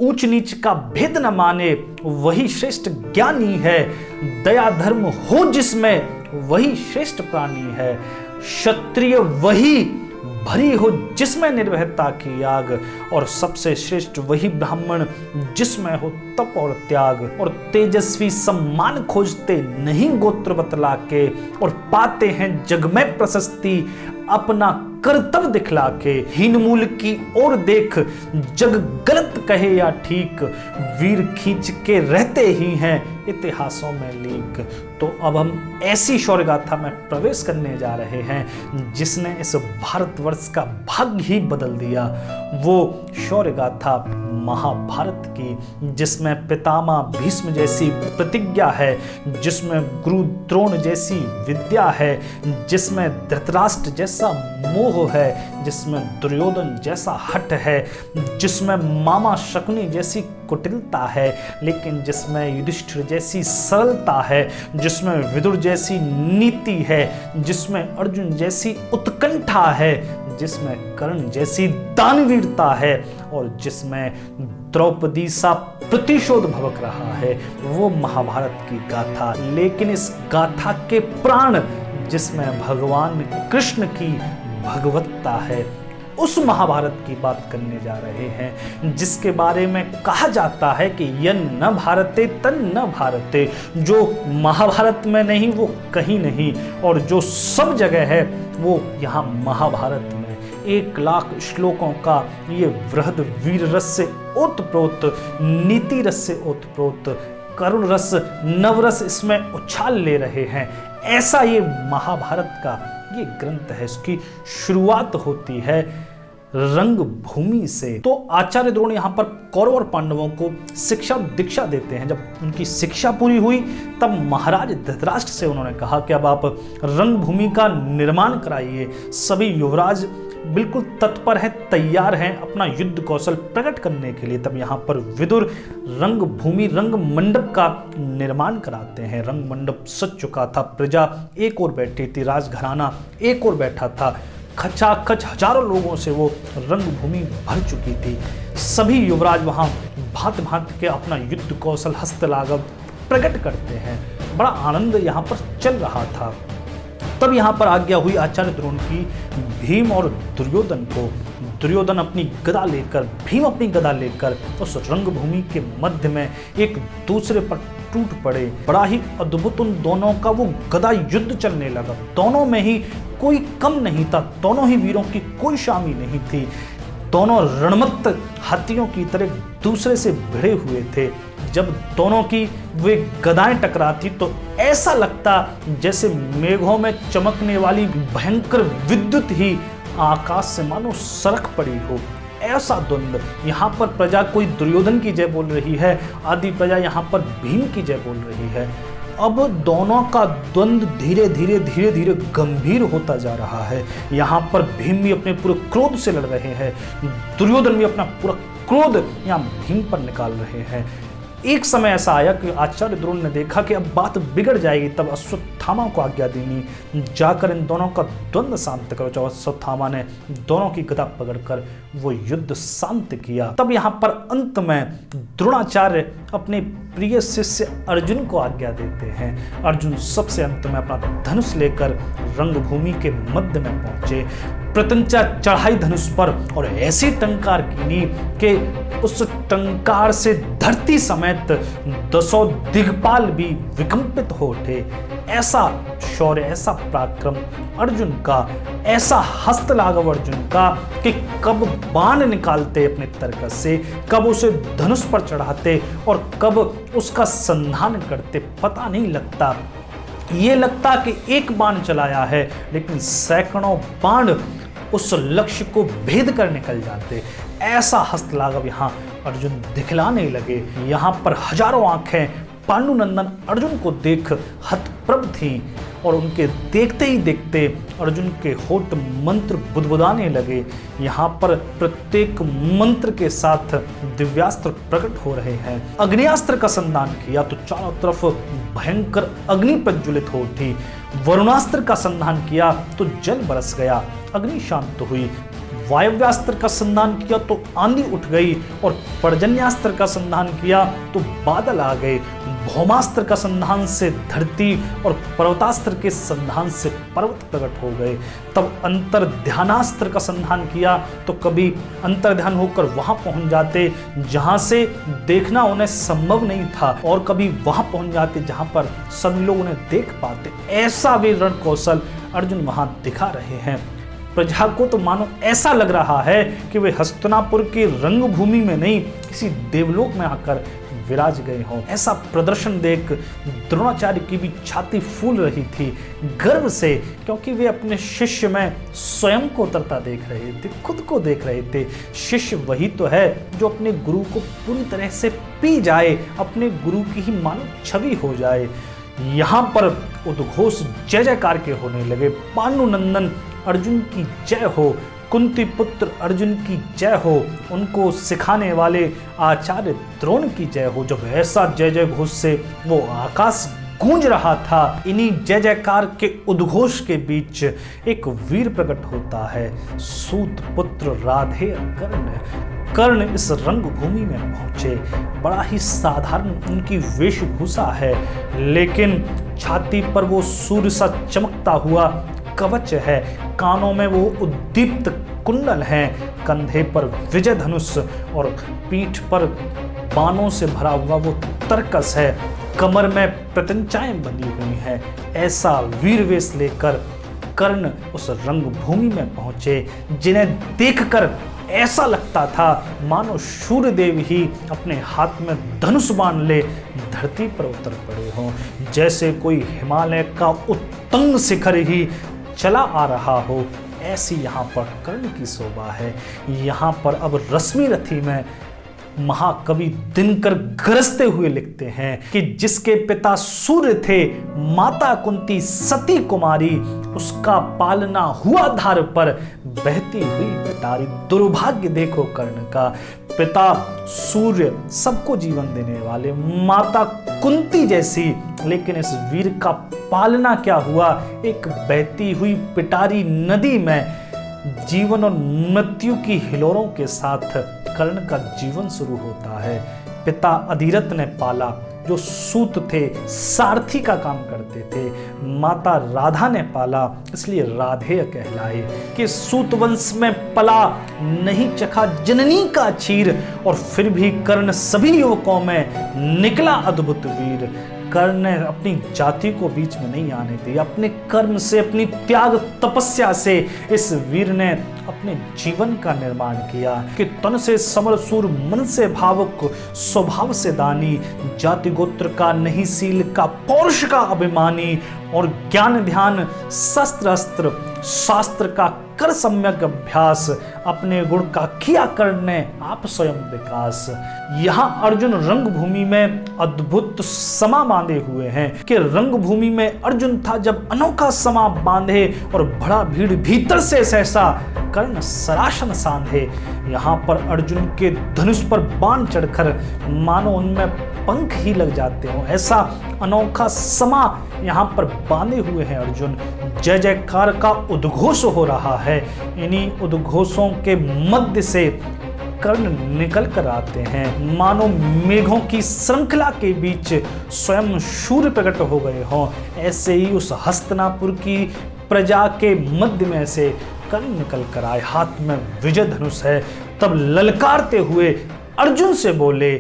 ऊंच नीच का भेद न माने वही श्रेष्ठ ज्ञानी है। दया धर्म हो जिसमें वही श्रेष्ठ प्राणी है। क्षत्रिय वही भरी हो जिसमें निर्भयता की आग, और सबसे श्रेष्ठ वही ब्राह्मण जिसमें हो तप और त्याग। और तेजस्वी सम्मान खोजते नहीं गोत्र बतला के, और पाते हैं जग में प्रशस्ति अपना कर्तव्य दिखला के। हीन मूल की ओर देख जग गलत कहे या ठीक, वीर खींच के रहते ही हैं इतिहासों में लीक। तो अब हम ऐसी शौर्य गाथा में प्रवेश करने जा रहे हैं जिसने इस भारतवर्ष का भाग्य ही बदल दिया। वो शौर्य गाथा महाभारत की, जिसमें पितामह भीष्म जैसी प्रतिज्ञा है, जिसमें गुरु द्रोण जैसी विद्या है, जिसमें धृतराष्ट्र जैसा मोह है, जिसमें दुर्योधन जैसा हठ है, जिसमें मामा शकुनी जैसी कुटिलता है, लेकिन जिसमें युधिष्ठिर जैसी सरलता है, जिसमें विदुर जैसी नीति है, जिसमें अर्जुन जैसी उत्कंठा है, जिसमें कर्ण जैसी दानवीरता है, और जिसमें द्रौपदी सा प्रतिशोध भवक रहा है। वो महाभारत की गाथा। लेकिन इस गाथा के प्राण जिसमें भगवान कृष्ण की भगवत्ता है, उस महाभारत की बात करने जा रहे हैं, जिसके बारे में कहा जाता है कि यन न भारते तन न भारते। जो महाभारत में नहीं वो कहीं नहीं, और जो सब जगह है वो यहाँ महाभारत में। 1,00,000 श्लोकों का ये वृहद वीर रस से ओतप्रोत, नीति रस से ओतप्रोत, करुण रस नवरस इसमें उछाल ले रहे हैं। ऐसा ये महाभारत का ये ग्रंथ है। इसकी शुरुआत होती है रंगभूमि से। तो आचार्य द्रोण यहाँ पर कौरव और पांडवों को शिक्षा दीक्षा देते हैं। जब उनकी शिक्षा पूरी हुई तब महाराज धृतराष्ट्र से उन्होंने कहा कि अब आप रंगभूमि का निर्माण कराइए। सभी युवराज बिल्कुल तत्पर हैं, तैयार हैं अपना युद्ध कौशल प्रकट करने के लिए। तब यहाँ पर विदुर रंगभूमि रंग मंडप का निर्माण कराते हैं। रंग मंडप सज चुका था, प्रजा एक ओर बैठी थी, राजघराना एक ओर बैठा था। खचाखच हजारों लोगों से वो रंगभूमि भर चुकी थी। सभी युवराज वहाँ भांति भांति के अपना युद्ध कौशल हस्तलाघव प्रकट करते हैं। बड़ा आनंद यहाँ पर चल रहा था। तब यहाँ पर आज्ञा हुई आचार्य द्रोण की भीम और दुर्योधन को। दुर्योधन अपनी गदा लेकर, भीम अपनी गदा लेकर उस रंगभूमि के मध्य में एक दूसरे पर टूट पड़े। बड़ा ही अद्भुत उन दोनों का वो गदा युद्ध चलने लगा। दोनों में ही कोई कम नहीं था, दोनों ही वीरों की कोई शामी नहीं थी। दोनों रणमत्त हाथियों की तरह दूसरे से भिड़े हुए थे। जब दोनों की वे गदाएं टकराती तो ऐसा लगता जैसे मेघों में चमकने वाली भयंकर विद्युत ही आकाश से मानो सरक पड़ी हो। ऐसा द्वंद्व। यहाँ पर प्रजा कोई दुर्योधन की जय बोल रही है, आदि प्रजा यहाँ पर भीम की जय बोल रही है। अब दोनों का द्वंद्व धीरे धीरे गंभीर होता जा रहा है। यहाँ पर भीम भी अपने पूरे क्रोध से लड़ रहे हैं, दुर्योधन भी अपना पूरा क्रोध यहाँ भीम पर निकाल रहे हैं। एक समय ऐसा आया कि आचार्य द्रोण ने देखा कि अब बात बिगड़ जाएगी। तब अश्वत्थामा को आज्ञा देनी, जाकर इन दोनों का द्वंद्व शांत करो। जब अश्वत्थामा ने दोनों की गदा पकड़कर वो युद्ध शांत किया, तब यहाँ पर अंत में द्रोणाचार्य अपने प्रिय शिष्य अर्जुन को आज्ञा देते हैं। अर्जुन सबसे अंत में अपना धनुष लेकर रंगभूमि के मध्य में पहुंचे। प्रत्यंचा चढ़ाई धनुष पर और ऐसी टंकार कीनी कि उस टंकार से धरती समेत 10 दिग्पाल भी विकंपित हो उठे। ऐसा शौर्य, ऐसा पराक्रम अर्जुन का, ऐसा हस्तलाघव अर्जुन का कि कब बाण निकालते अपने तरकस से, कब उसे धनुष पर चढ़ाते और कब उसका संधान करते, पता नहीं लगता। ये लगता कि एक बाण चलाया है, लेकिन सैकड़ों बाण उस लक्ष्य को भेद कर निकल जाते। ऐसा हस्तलाघव यहाँ अर्जुन दिखलाने लगे। यहाँ पर हजारों आंखें पांडुनंदन अर्जुन को देख हतप्रभ थीं, और उनके देखते ही देखते अर्जुन के होठ मंत्र बुदबुदाने लगे। यहाँ पर प्रत्येक मंत्र के साथ दिव्यास्त्र प्रकट हो रहे हैं। अग्नियास्त्र का संधान किया तो चारों तरफ भयंकर अग्नि प्रज्वलित हो उठी। वरुणास्त्र का संधान किया तो जल बरस गया, अग्नि शांत हुई। वायव्यास्त्र का संधान किया तो आंधी उठ गई, और पर्जन्यास्त्र का संधान किया तो बादल आ गए। भौमास्त्र का संधान से धरती, और पर्वतास्त्र के संधान से पर्वत प्रकट हो गए। तब अंतर्ध्यानास्त्र का संधान किया तो कभी अंतर्ध्यान होकर वहां पहुंच जाते जहां से देखना उन्हें संभव नहीं था, और कभी वहां पहुंच जाते जहां पर सभी लोग उन्हें देख पाते। ऐसा वे रण कौशल अर्जुन वहां दिखा रहे हैं। प्रजा को तो मानो ऐसा लग रहा है कि वे हस्तिनापुर की रंगभूमि में नहीं, किसी देवलोक में आकर विराज गए हों। ऐसा प्रदर्शन देख द्रोणाचार्य की भी छाती फूल रही थी गर्व से, क्योंकि वे अपने शिष्य में स्वयं को उतरता देख रहे थे, खुद को देख रहे थे। शिष्य वही तो है जो अपने गुरु को पूरी तरह से पी जाए, अपने गुरु की ही मानो छवि हो जाए। यहाँ पर उद्घोष जय जयकार के होने लगे। पांडुनंदन अर्जुन की जय हो, कुंती पुत्र अर्जुन की जय हो, उनको सिखाने वाले आचार्य द्रोण की जय हो। जब ऐसा जय जय घोष से वो आकाश गूंज रहा था, इन्हीं जय जयकार के उद्घोष के बीच एक वीर प्रकट होता है, सूत पुत्र राधेय कर्ण। कर्ण इस रंगभूमि में पहुंचे। बड़ा ही साधारण उनकी वेशभूषा है, लेकिन छाती पर वो सूर्य सा चमकता हुआ कवच है, कानों में वो उद्दीप्त कुंडल हैं, कंधे पर विजय धनुष और पीठ पर बाणों से भरा हुआ वो तरकस है, कमर में प्रत्यंचाएं बंधी हुई हैं। ऐसा वीर वेश लेकर कर्ण उस रंगभूमि में पहुंचे, जिन्हें देखकर ऐसा लगता था मानो सूर्यदेव ही अपने हाथ में धनुष बाण ले धरती पर उतर पड़े हों, जैसे कोई हिमालय का उत्तुंग शिखर ही चला आ रहा हो। ऐसी यहाँ पर कर्ण की शोभा है। यहाँ पर अब रश्मि रथी में महाकवि दिनकर गरजते हुए लिखते हैं कि जिसके पिता सूर्य थे, माता कुंती सती कुमारी, उसका पालना हुआ धार पर बहती हुई पिटारी। दुर्भाग्य देखो कर्ण का, पिता सूर्य सबको जीवन देने वाले, माता कुंती जैसी, लेकिन इस वीर का पालना क्या हुआ, एक बहती हुई पिटारी नदी में जीवन और मृत्यु की हिलोरों के साथ कर्ण का जीवन शुरू होता है। पिता अधिरथ ने पाला, जो सूत थे, सारथी का काम करते थे। माता राधा ने पाला, इसलिए राधेय कहलाए। कि सूत वंश में पला, नहीं चखा जननी का चीर, और फिर भी कर्ण सभी युवकों में निकला अद्भुत वीर। कर्ण ने अपनी जाति को बीच में नहीं आने दिया। अपने कर्म से, अपनी त्याग तपस्या से इस वीर ने अपने जीवन का निर्माण किया कि तन से समर सूर, मन से भावुक, स्वभाव से दानी, जाति गोत्र का नहीं शील का, पौरुष का अभिमानी, और ज्ञान ध्यान शस्त्र अस्त्र शास्त्र का कर सम्यक अभ्यास, अपने गुण का किया करने आप स्वयं विकास। यहाँ अर्जुन रंगभूमि में अद्भुत समा बांधे हुए हैं कि रंगभूमि में अर्जुन था जब अनोखा समा बांधे और बड़ा भीड़ भीतर से सहसा कर्ण सरासन सांधे। यहाँ पर अर्जुन के धनुष पर बाण चढ़कर मानो उनमें पंख ही लग जाते हो, ऐसा अनोखा समा यहाँ पर बांधे हुए हैं अर्जुन। जय जयकार का उद्घोष हो रहा है। इन्हीं उद्घोषों के मध्य से कर्ण निकल कर आते हैं, मानो मेघों की श्रृंखला के बीच स्वयं सूर्य प्रकट हो गए हों। ऐसे ही उस हस्तिनापुर की प्रजा के मध्य में से कर्ण निकल कर आए, हाथ में विजय धनुष है। तब ललकारते हुए अर्जुन से बोले,